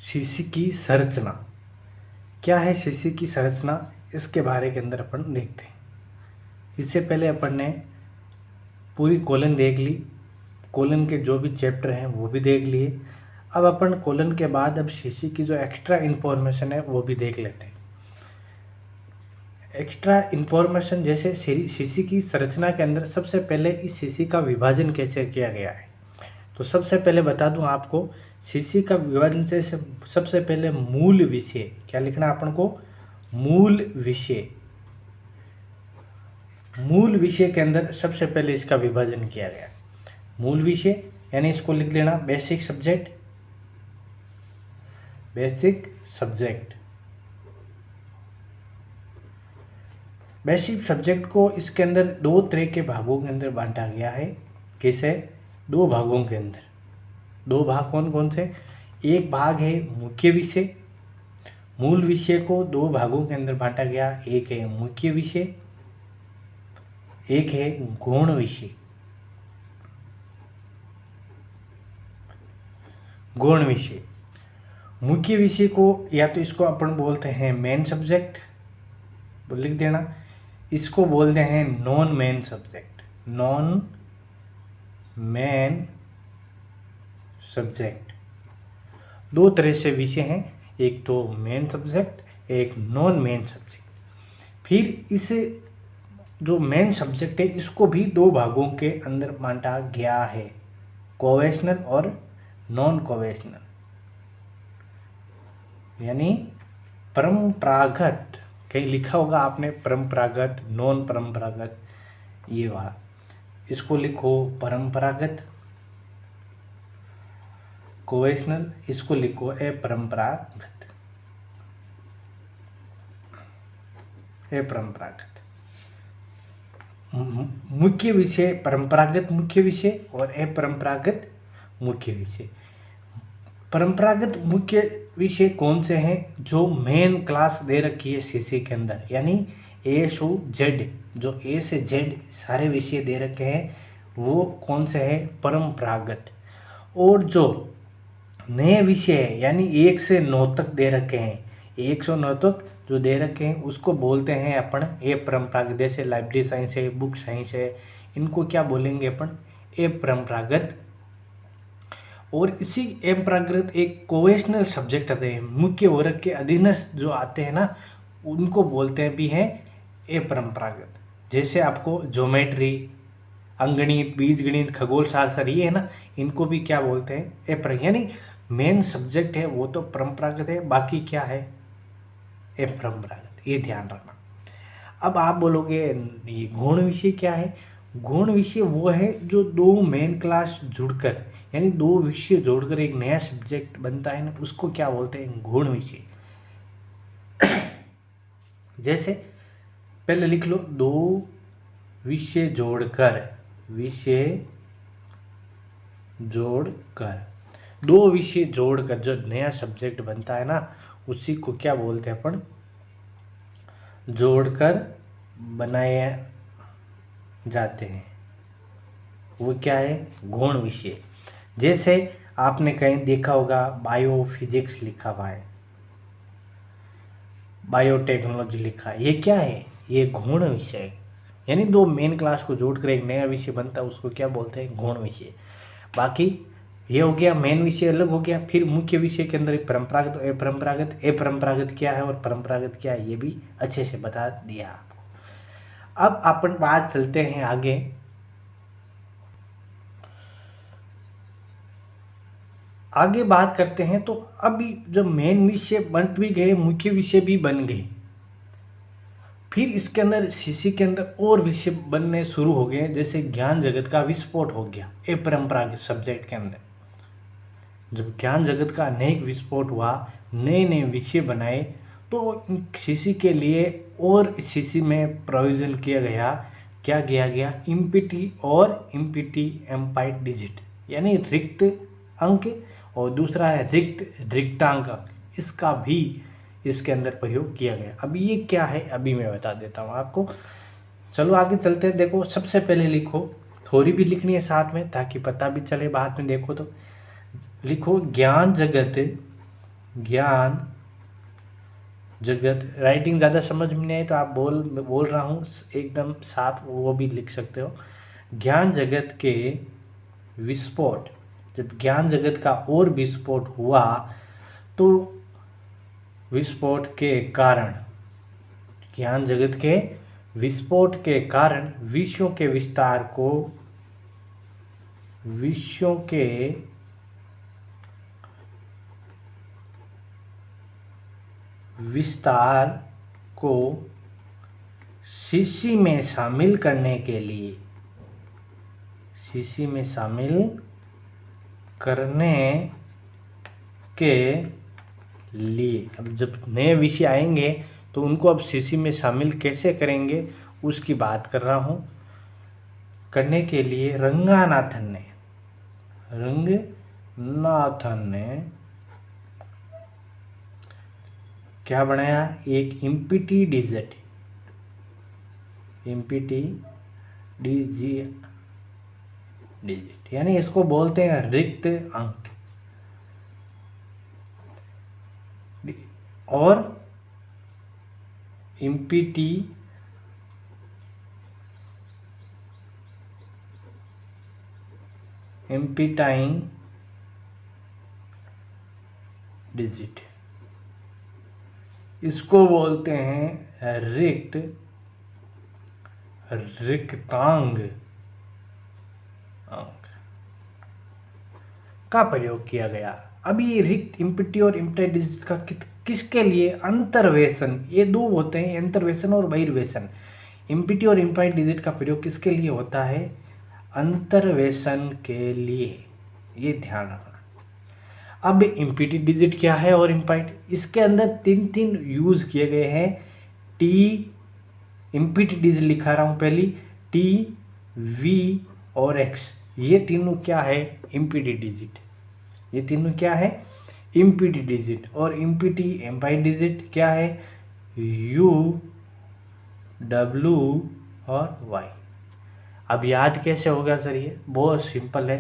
CC की संरचना क्या है? सीसी की संरचना इसके बारे के अंदर अपन देखते हैं। इससे पहले अपन ने पूरी कोलन देख ली, कोलन के जो भी चैप्टर हैं वो भी देख लिए। अब अपन कोलन के बाद अब सीसी की जो एक्स्ट्रा इन्फॉर्मेशन है वो भी देख लेते हैं। एक्स्ट्रा इन्फॉर्मेशन जैसे सीसी की संरचना के अंदर सबसे पहले इस सीसी का विभाजन कैसे किया गया है। तो सबसे पहले बता दूं आपको, सीसी का विभाजन से सबसे पहले मूल विषय क्या लिखना अपन को? मूल विषय। मूल विषय के अंदर सबसे पहले इसका विभाजन किया गया। मूल विषय यानी इसको लिख लेना basic subject. Basic subject, basic subject को इसके अंदर दो तरह के भागों के अंदर बांटा गया है। कैसे? दो भागों के अंदर। दो भाग कौन कौन से? एक भाग है मुख्य विषय। मूल विषय को दो भागों के अंदर बांटा गया, एक है मुख्य विषय, एक है गौण विषय। गौण विषय, मुख्य विषय को या तो इसको अपन बोलते हैं मेन सब्जेक्ट, लिख देना। इसको बोलते हैं non main subject. Non main subject, दो तरह से विषय हैं, एक तो मेन सब्जेक्ट, एक नॉन मेन सब्जेक्ट। फिर इसे जो मेन सब्जेक्ट है इसको भी दो भागों के अंदर बांटा गया है, कोवेशनल और नॉन कोवेशनल। यानी परंपरागत, कहीं लिखा होगा आपने परंपरागत, नॉन परंपरागत, ये वाला। इसको लिखो परंपरागत कोवेशनल, इसको लिखो अपरंपरागत। अपरंपरागत मुख्य विषय, परंपरागत मुख्य विषय और अपरंपरागत मुख्य विषय। परंपरागत मुख्य विषय कौन से हैं? जो मेन क्लास दे रखी है सीसी के अंदर, यानी ए टू जेड, जो ए से जेड सारे विषय दे रखे हैं वो कौन से हैं? परंपरागत। और जो नए विषय है यानी 1 से 9 तक दे रखे हैं, 1 से 9 तक जो दे रखे हैं उसको बोलते हैं अपन अपरंपरागत। जैसे लाइब्रेरी साइंस है, बुक साइंस है, इनको क्या बोलेंगे अपन? अपरंपरागत। और इसी अपरंपरागत एक कोवेशनल सब्जेक्ट आते हैं, मुख्य वर्ग के अधीनस्थ जो आते हैं ना, उनको बोलते हैं भी हैं अपरंपरागत। जैसे आपको ज्योमेट्री, अंगणित, बीजगणित, खगोल शास्त्र, ये है ना, इनको भी क्या बोलते हैं? अपरंपरागत। यानी मेन सब्जेक्ट है वो तो परंपरागत है, बाकी क्या है? अपरंपरागत। ये ध्यान रखना। अब आप बोलोगे ये गौण विषय क्या है? गौण विषय वो है जो दो मेन क्लास जुड़कर, यानी दो विषय जोड़कर एक नया सब्जेक्ट बनता है ना, उसको क्या बोलते हैं? गौण विषय। जैसे पहले लिख लो, दो विषय जोड़कर, विषय जोड़कर, दो विषय जोड़कर जो नया सब्जेक्ट बनता है ना, उसी को क्या बोलते हैं अपन? जोड़कर बनाए जाते हैं, वो क्या है? गौण विषय। जैसे आपने कहीं देखा होगा बायो फिजिक्स लिखा हुआ है, बायोटेक्नोलॉजी लिखा है, ये क्या है? ये गौण विषय है। यानी दो मेन क्लास को जोड़कर एक नया विषय बनता है, उसको क्या बोलते हैं? गौण विषय। बाकी ये हो गया मेन विषय अलग हो गया। फिर मुख्य विषय के अंदर परंपरागत और अपरंपरागत। अपरंपरागत क्या है और परंपरागत क्या है ये भी अच्छे से बता दिया आपको। अब अपन बात चलते हैं आगे। आगे बात करते हैं तो अभी जब मेन विषय बन भी गए, मुख्य विषय भी बन गए, फिर इसके अंदर सीसी के अंदर और विषय बनने शुरू हो गए। जैसे ज्ञान जगत का विस्फोट हो गया अपरंपरागत सब्जेक्ट के अंदर। जब ज्ञान जगत का अनेक विस्फोट हुआ, नए नए विषय बनाए, तो सीसी के लिए और सीसी में प्रोविजन किया गया। क्या किया गया? इम्पिटी और इम्पिटी एम्पाइड डिजिट, यानी रिक्त अंक, और दूसरा है रिक्तांक अंक, इसका भी इसके अंदर प्रयोग किया गया। अब ये क्या है अभी मैं बता देता हूँ आपको। चलो आगे चलते हैं। देखो सबसे पहले लिखो, थोड़ी भी लिखनी है साथ में ताकि पता भी चले बाद में। देखो तो लिखो ज्ञान जगत, ज्ञान जगत, राइटिंग ज़्यादा समझ में नहीं आए तो आप बोल रहा हूँ एकदम साफ, वो भी लिख सकते हो। ज्ञान जगत के विस्फोट, जब ज्ञान जगत का और विस्फोट हुआ तो विस्फोट के कारण, ज्ञान जगत के विस्फोट के कारण विषयों के विस्तार को, विषयों के विस्तार को सीसी में शामिल करने के लिए, सीसी में शामिल करने के लिए, अब जब नए विषय आएंगे तो उनको अब सीसी में शामिल कैसे करेंगे उसकी बात कर रहा हूँ। करने के लिए रंगनाथन ने क्या बनाया, एक इम्पिटी डिजिट, यानी इसको बोलते हैं रिक्त अंक, और इम्पिटाइंग डिजिट, इसको बोलते हैं रिक्तांग अंक का प्रयोग किया गया। अभी रिक्त, इम्पिटी और इम्पिटाइंग डिजिट का किसके लिए, अंतर्वेशन, ये दो होते हैं, अंतर्वेशन और बहिर्वेशन। इम्पिटी और इम्पिटाइंग डिजिट का प्रयोग किसके लिए होता है, अंतर्वेशन के लिए, ये ध्यान रखना। अब इम्पिटी डिजिट क्या है और इम्पाइट, इसके अंदर तीन यूज किए गए हैं। टी, इम्पिटी डिजिट लिखा रहा हूं पहली, टी, वी और एक्स, ये तीनों क्या है, इम्पिटी डिजिट, ये तीनों क्या है, इम्पिटी डिजिट। और इम्पिटी इम्पाइट डिजिट क्या है, यू, डब्ल्यू और वाई। अब याद कैसे होगा सर, ये बहुत सिंपल है,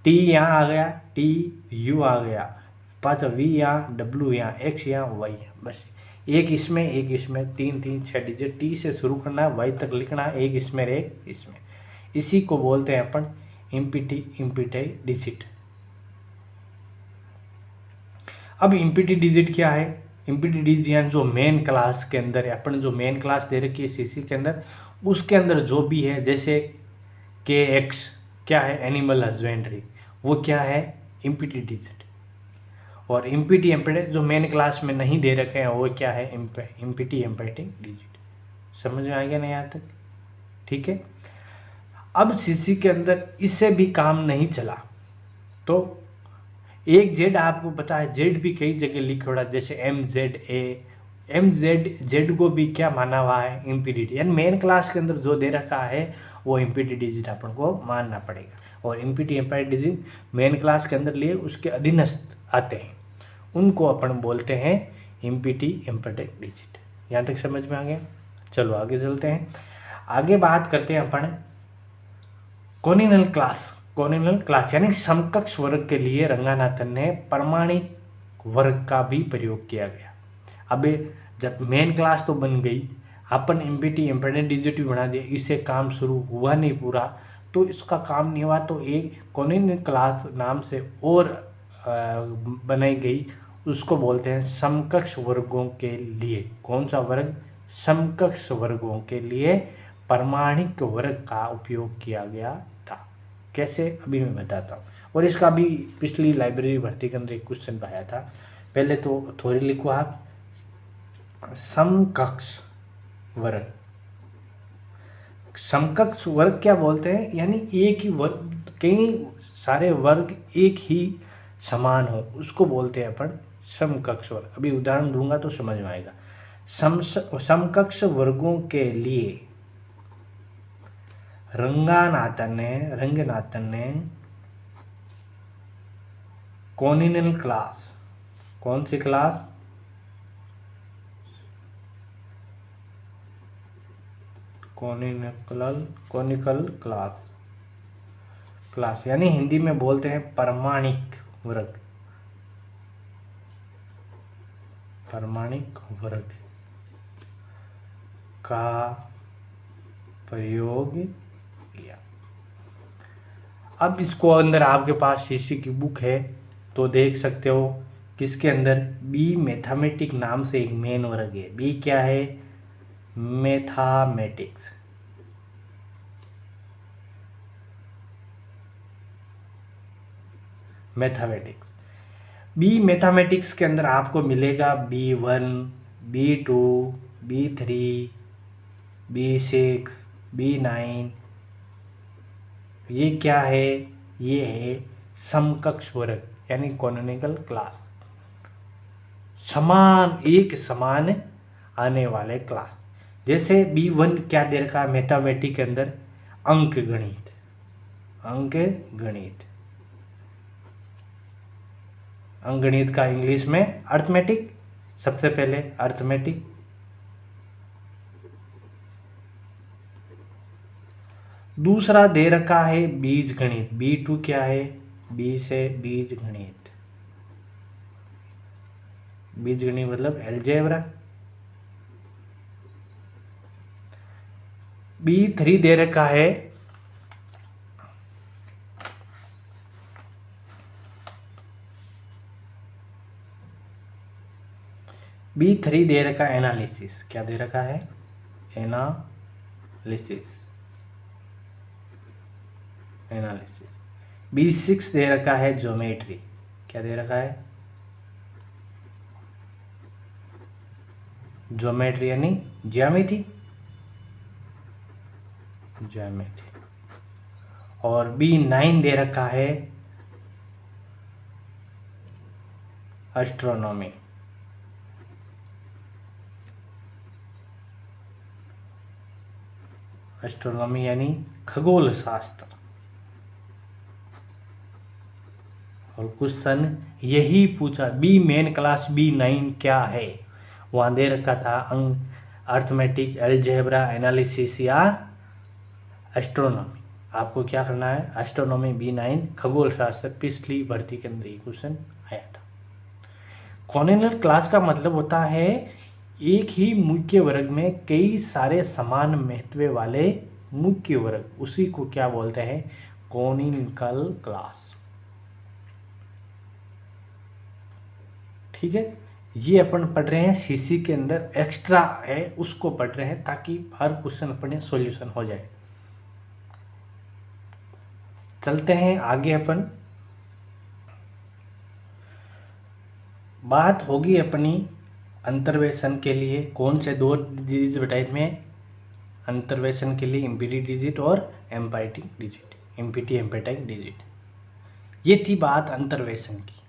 टी यहाँ आ गया, टी यू आ गया, पाँच वी यहाँ, डब्ल्यू यहाँ, एक्स यहाँ, वाई यहाँ, बस एक इसमें एक इसमें, तीन 6 डिजिट, टी से शुरू करना है, वाई तक लिखना है, एक इसमें एक इसमें, इसी को बोलते हैं अपन इम्पिटी डिजिट। अब इम्पिटी डिजिट क्या है, इम्पिटी डिजिट यानी जो मेन क्लास के अंदर है, अपन जो मेन क्लास दे रखी है सीसी के अंदर, उसके अंदर जो भी है, जैसे के एक्स क्या है, एनिमल हस्बेंड्री, वो क्या है, इम्पिटी डिजिट। और इम्पिटी एम्पिटी जो मेन क्लास में नहीं दे रखे हैं वो क्या है, इम्पिटी एम्पाइटिंग डिजिट। समझ में आ गया ना यहाँ तक, ठीक है। अब सीसी के अंदर इससे भी काम नहीं चला तो एक जेड आपको पता है, जेड भी कई जगह लिखा हुआ, जैसे जेड को भी क्या माना हुआ है, इम्पिटी, यानी मेन क्लास के अंदर जो दे रखा है वो इम्पिटी डिजिट अपन को मानना पड़ेगा। और इम्पिटी एम्पाइट डिजिट मेन क्लास के अंदर लिए उसके अधीनस्थ आते हैं, उनको अपन बोलते हैं इम्पिटी एम्पाइटिक डिजिट। यहाँ तक समझ में आ गया, चलो आगे चलते हैं। आगे बात करते हैं अपन कोनिनल क्लास यानी समकक्ष वर्ग के लिए रंगनाथन ने प्रमाणिक वर्ग का भी प्रयोग किया गया। अब जब मेन क्लास तो बन गई, अपन इम्पिटी एम्पाइटिक डिजिट भी बना दिया, इससे काम शुरू हुआ नहीं पूरा, तो इसका काम नहीं हुआ तो एक कोनिनल क्लास नाम से और बनाई गई, उसको बोलते हैं समकक्ष वर्गों के लिए। कौन सा वर्ग, समकक्ष वर्गों के लिए प्रमाणिक वर्ग का उपयोग किया गया था। कैसे, अभी मैं बताता हूँ। और इसका भी पिछली लाइब्रेरी भर्ती के अंदर एक क्वेश्चन आया था, पहले तो थोड़ी लिखो आप, समकक्ष वर्ग। समकक्ष वर्ग क्या बोलते हैं, यानी एक ही वर्ग, कई सारे वर्ग एक ही समान हो, उसको बोलते हैं अपन समकक्ष वर्ग। अभी उदाहरण दूंगा तो समझ में आएगा। समकक्ष वर्गों के लिए रंगनाथन ने कोनिनल क्लास, कौन सी क्लास, कोनिकल क्लास यानी हिंदी में बोलते हैं प्रमाणिक वर्ग, प्रामाणिक वर्ग का प्रयोग किया। अब इसको अंदर आपके पास शीशी की बुक है तो देख सकते हो किसके अंदर बी मैथमेटिक नाम से एक मेन वर्ग है। बी क्या है? मैथमेटिक्स। मैथमेटिक्स बी मैथमेटिक्स के अंदर आपको मिलेगा B1, B2, B3, B6, B9। ये क्या है? ये है समकक्ष वर्ग यानी कॉनोनिकल क्लास, एक समान आने वाले क्लास। जैसे B1 क्या दे रखा है मैथमेटिक्स के अंदर? अंक गणित। अंकगणित का इंग्लिश में अर्थमेटिक। सबसे पहले अर्थमेटिक। दूसरा दे रखा है बीज गणित। B2 क्या है? बी से बीज गणित। बीज गणित मतलब अलजेब्रा। B3 दे रखा है B3 दे रखा है एनालिसिस। क्या दे रखा है? एनालिसिस। B6 दे रखा है ज्योमेट्री। क्या दे रखा है? ज्योमेट्री यानी ज्यामिति। और B9 दे रखा है एस्ट्रोनॉमी। यानी खगोल शास्त्र। और क्वेश्चन यही पूछा बी मेन क्लास B9 क्या है? वहां दे रखा था अर्थमेटिक, अलजेब्रा, एनालिसिस या एस्ट्रोनॉमी। आपको क्या करना है? एस्ट्रोनॉमी B9 खगोल शास्त्र। पिछली भर्ती के अंदर ये क्वेश्चन आया था। कॉनोनिकल क्लास का मतलब होता है एक ही मुख्य वर्ग में कई सारे समान महत्व वाले मुख्य वर्ग, उसी को क्या बोलते हैं? कॉनोनिकल क्लास। ठीक है, ये अपन पढ़ रहे हैं सीसी के अंदर एक्स्ट्रा है उसको पढ़ रहे हैं ताकि हर क्वेश्चन अपने सॉल्यूशन हो जाए। चलते हैं आगे। अपन बात होगी अपनी अंतर्वेशन के लिए कौन से दो डिजिट टाइप में? अंतर्वेशन के लिए एम्पिटी डिजिट और एम्पाइटिक डिजिट। एम्पाइटिक डिजिट, ये थी बात अंतर्वेशन की।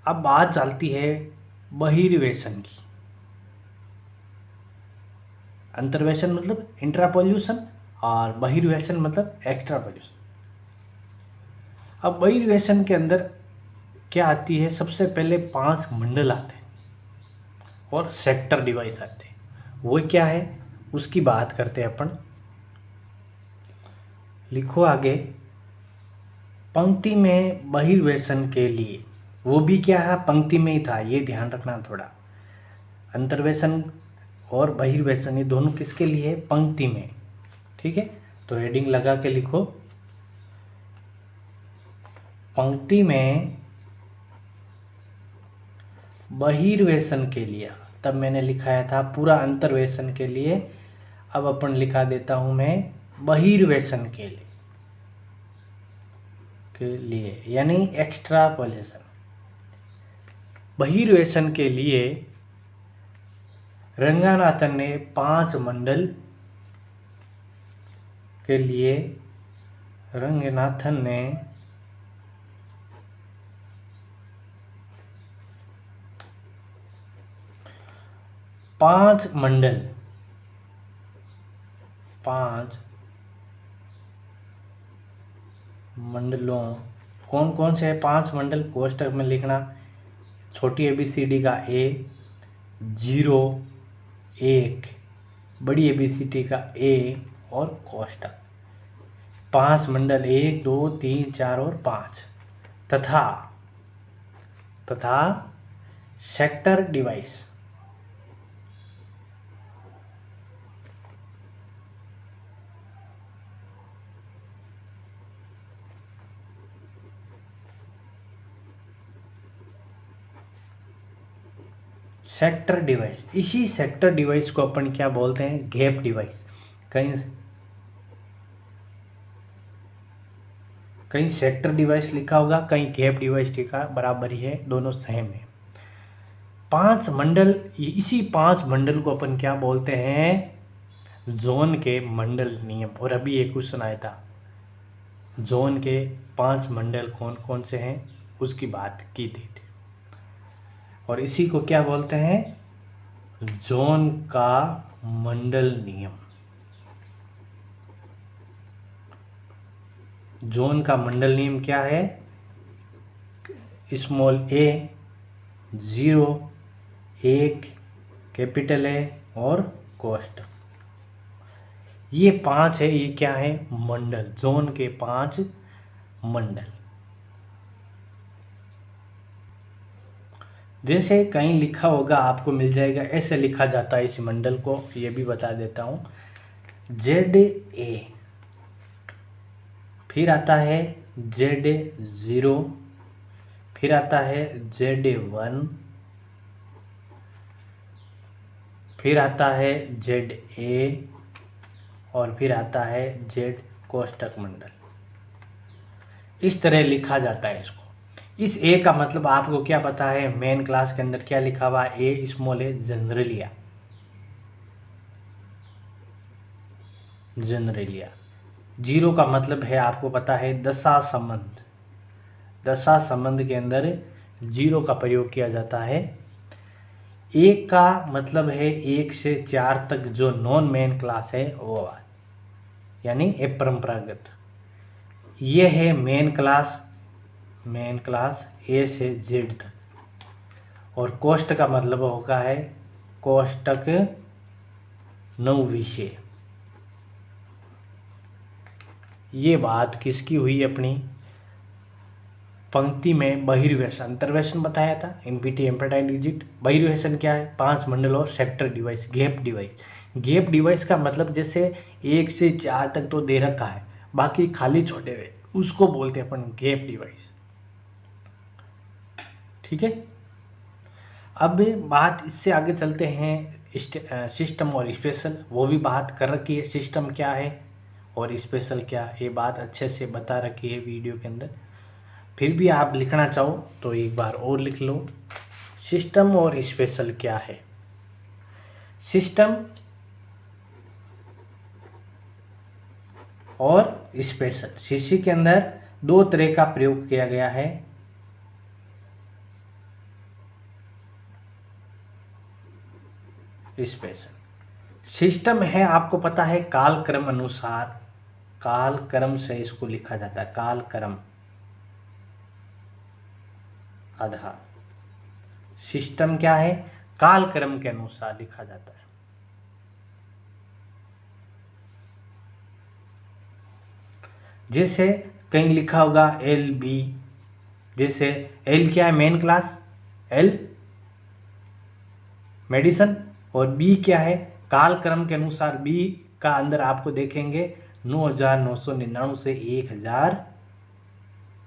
अब बात चलती है बहिर्वेशन की। अंतर्वेशन मतलब इंट्रापोल्यूशन और बहिर्वेशन मतलब एक्स्ट्रापोल्यूशन। अब बहिर्वेशन के अंदर क्या आती है? सबसे पहले 5 मंडल आते हैं और सेक्टर डिवाइस आते हैं। वो क्या है उसकी बात करते हैं अपन। लिखो आगे, पंक्ति में बहिर्वेशन के लिए, वो भी क्या है? पंक्ति में ही था, ये ध्यान रखना थोड़ा। अंतर्वेशन और बहिर्वेशन ये दोनों किसके लिए? पंक्ति में। ठीक है, तो हेडिंग लगा के लिखो, पंक्ति में बहिर्वेशन के लिए। तब मैंने लिखाया था पूरा अंतर्वेशन के लिए, अब अपन लिखा देता हूं मैं बहिर्वेशन के लिए यानी एक्स्ट्रापोलेशन। बहिर्वेशन के लिए रंगनाथन ने 5 मंडल के लिए रंगनाथन ने 5 मंडल, 5 मंडलों, कौन कौन से है 5 मंडल? कोष्टक में लिखना, छोटी ABCD का A, 0, 1, बड़ी ABCD का A और कोष्टक। 5 मंडल 1, 2, 3, 4 और 5 तथा सेक्टर डिवाइस। सेक्टर डिवाइस, इसी सेक्टर डिवाइस को अपन क्या बोलते हैं, गैप डिवाइस। कहीं सेक्टर डिवाइस लिखा होगा, कहीं गैप डिवाइस लिखा, बराबर ही है, दोनों सेम है। 5 मंडल, इसी 5 मंडल को अपन क्या बोलते हैं, जोन के मंडल नियम। और अभी एक क्वेश्चन आया था, जोन के 5 मंडल कौन कौन से हैं, उसकी बात की थी। और इसी को क्या बोलते हैं, जोन का मंडल नियम। जोन का मंडल नियम क्या है, स्मॉल ए, 0, 1, कैपिटल ए और कोष्ठक। ये 5 है, ये क्या है, मंडल, जोन के 5 मंडल। जैसे कहीं लिखा होगा, आपको मिल जाएगा, ऐसे लिखा जाता है इस मंडल को, ये भी बता देता हूँ, ZA, फिर आता है ZA0, फिर आता है ZA1, फिर आता है ZA और फिर आता है Z कोष्ठक मंडल। इस तरह लिखा जाता है इसको। इस ए का मतलब आपको क्या पता है, मेन क्लास के अंदर क्या लिखा हुआ, ए स्मॉल ए, जनरलिया। जनरलिया। 0 का मतलब है, आपको पता है, दशा संबंध। दशा संबंध के अंदर 0 का प्रयोग किया जाता है। 1 का मतलब है 1 से 4 तक जो नॉन मेन क्लास है वो बात, यानी अपरंपरागत। ये है मेन क्लास, मेन क्लास ए से जेड तक। और कोष्ठ का मतलब होगा है कोष्ठक 9 विषय। ये बात किसकी हुई, अपनी पंक्ति में बहिर्वेशन अंतर्वेशन बताया था, एनपीटी एम्पेटाइल डिजिट। बहिर्वेशन क्या है, 5 मंडल और sector device, gap device. Gap device का मतलब जैसे 1 से 4 तक तो दे रखा है, बाकी खाली छोटे हुए, उसको बोलते हैं अपन गैप डिवाइस। ठीक है। अब बात इससे आगे चलते हैं, सिस्टम और स्पेशल, वो भी बात कर रखी है, सिस्टम क्या है और स्पेशल क्या, ये बात अच्छे से बता रखी है वीडियो के अंदर। फिर भी आप लिखना चाहो तो एक बार और लिख लो, सिस्टम और स्पेशल क्या है। सिस्टम और स्पेशल, सीसी के अंदर 2 तरह का प्रयोग किया गया है। स्पेशल सिस्टम है, आपको पता है, कालक्रम अनुसार, कालक्रम से इसको लिखा जाता है, कालक्रम आधार। सिस्टम क्या है, कालक्रम के अनुसार लिखा जाता है। जैसे कहीं लिखा होगा LB, जैसे L क्या है, मेन क्लास, L मेडिसन, और बी क्या है, कालक्रम के अनुसार बी का अंदर आपको देखेंगे 9999 से 1000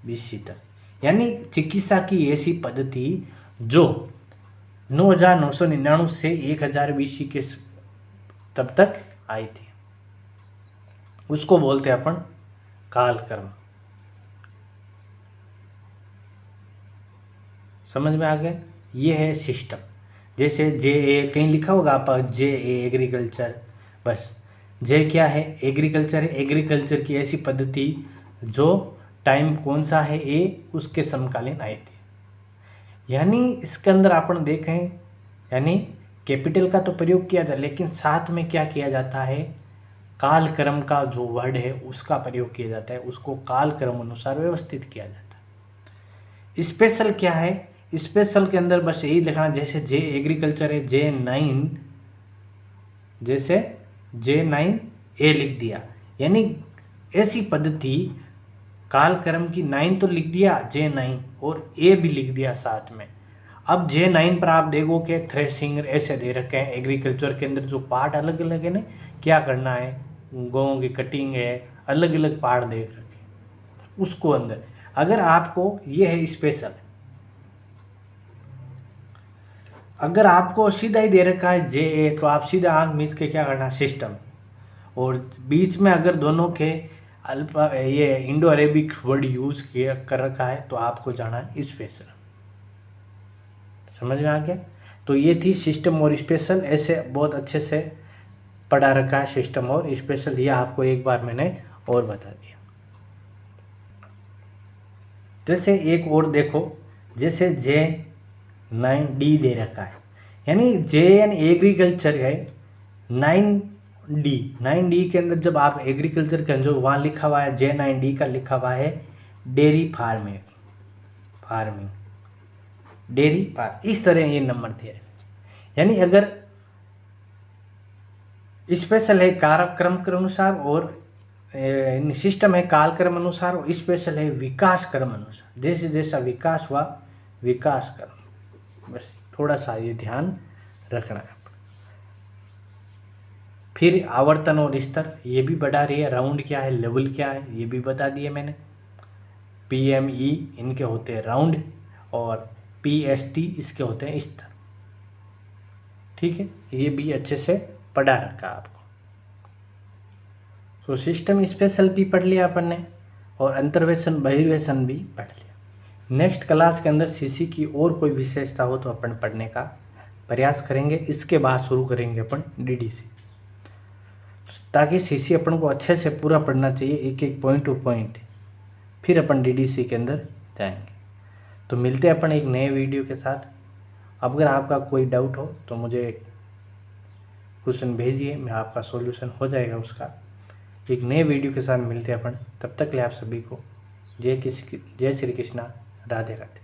BC तक, यानी चिकित्सा की ऐसी पद्धति जो 9999 से 1000 BC के तब तक आई थी, उसको बोलते हैं अपन कालक्रम। समझ में आ गया, ये है सिस्टम। जैसे JA कहीं लिखा होगा आप, JA एग्रीकल्चर, बस जे क्या है, एग्रीकल्चर है। एग्रीकल्चर की ऐसी पद्धति जो टाइम कौन सा है, ए उसके समकालीन आए थे। यानी इसके अंदर अपन देखें, यानी कैपिटल का तो प्रयोग किया जाता है, लेकिन साथ में क्या किया जाता है, कालक्रम का जो वर्ड है उसका प्रयोग किया जाता है, उसको कालक्रम अनुसार व्यवस्थित किया जाता है। स्पेशल क्या है, स्पेशल के अंदर बस यही लिखना, जैसे जे एग्रीकल्चर है, J9, जैसे J9 A लिख दिया, यानी ऐसी पद्धति कालक्रम की 9 तो लिख दिया J9 और A भी लिख दिया साथ में, अब J9 पर आप देखोगे थ्रेसिंग ऐसे दे रखे हैं, एग्रीकल्चर के अंदर जो पार्ट अलग अलग है ना, क्या करना है, गेहूं की कटिंग है, अलग अलग पार्ट देख रखे हैं उसको अंदर। अगर आपको ये है स्पेशल, अगर आपको सीधा ही दे रखा है J1 तो आप सीधा आंख मीच के क्या करना, सिस्टम, और बीच में अगर दोनों के अल्फा ये इंडो अरेबिक वर्ड यूज किया कर रखा है तो आपको जाना है स्पेशल। समझ में आ गया? तो ये थी सिस्टम और स्पेशल, ऐसे बहुत अच्छे से पढ़ा रखा है सिस्टम और स्पेशल, ये आपको एक बार मैंने और बता दिया। जैसे एक और देखो, जैसे J9D दे रखा है, यानी JN एग्रीकल्चर है, 9D के अंदर जब आप एग्रीकल्चर के अंदर वहाँ लिखा हुआ है J9D का लिखा हुआ है डेयरी फार्मिंग, डेयरी फार्म, इस तरह ये नंबर दिया है। यानी अगर स्पेशल है कार्यक्रम के अनुसार और सिस्टम है कालक्रम अनुसार, और स्पेशल है विकास क्रम अनुसार, जैसे जैसा विकास हुआ विकास क्रम, बस थोड़ा सा ये ध्यान रखना है। फिर आवर्तन और स्तर ये भी बढ़ा रही है, राउंड क्या है, लेवल क्या है, ये भी बता दिए मैंने। PME इनके होते हैं राउंड, और PST इसके होते हैं स्तर। ठीक है, ये भी अच्छे से पढ़ा रखा आपको। तो सिस्टम स्पेशल भी पढ़ लिया अपन ने, और अंतर्वेशन बहिर्वेशन भी पढ़ लिया। नेक्स्ट क्लास के अंदर CC की और कोई विशेषता हो तो अपन पढ़ने का प्रयास करेंगे। इसके बाद शुरू करेंगे अपन DDC, ताकि CC अपन को अच्छे से पूरा पढ़ना चाहिए, एक एक पॉइंट टू पॉइंट, फिर अपन DDC के अंदर जाएंगे। तो मिलते हैं अपन एक नए वीडियो के साथ। अगर आपका कोई डाउट हो तो मुझे क्वेश्चन भेजिए, मैं आपका सॉल्यूशन हो जाएगा उसका। एक नए वीडियो के साथ मिलते हैं अपन, तब तक ले आप सभी को जय श्री कृष्णा, राधे राधे।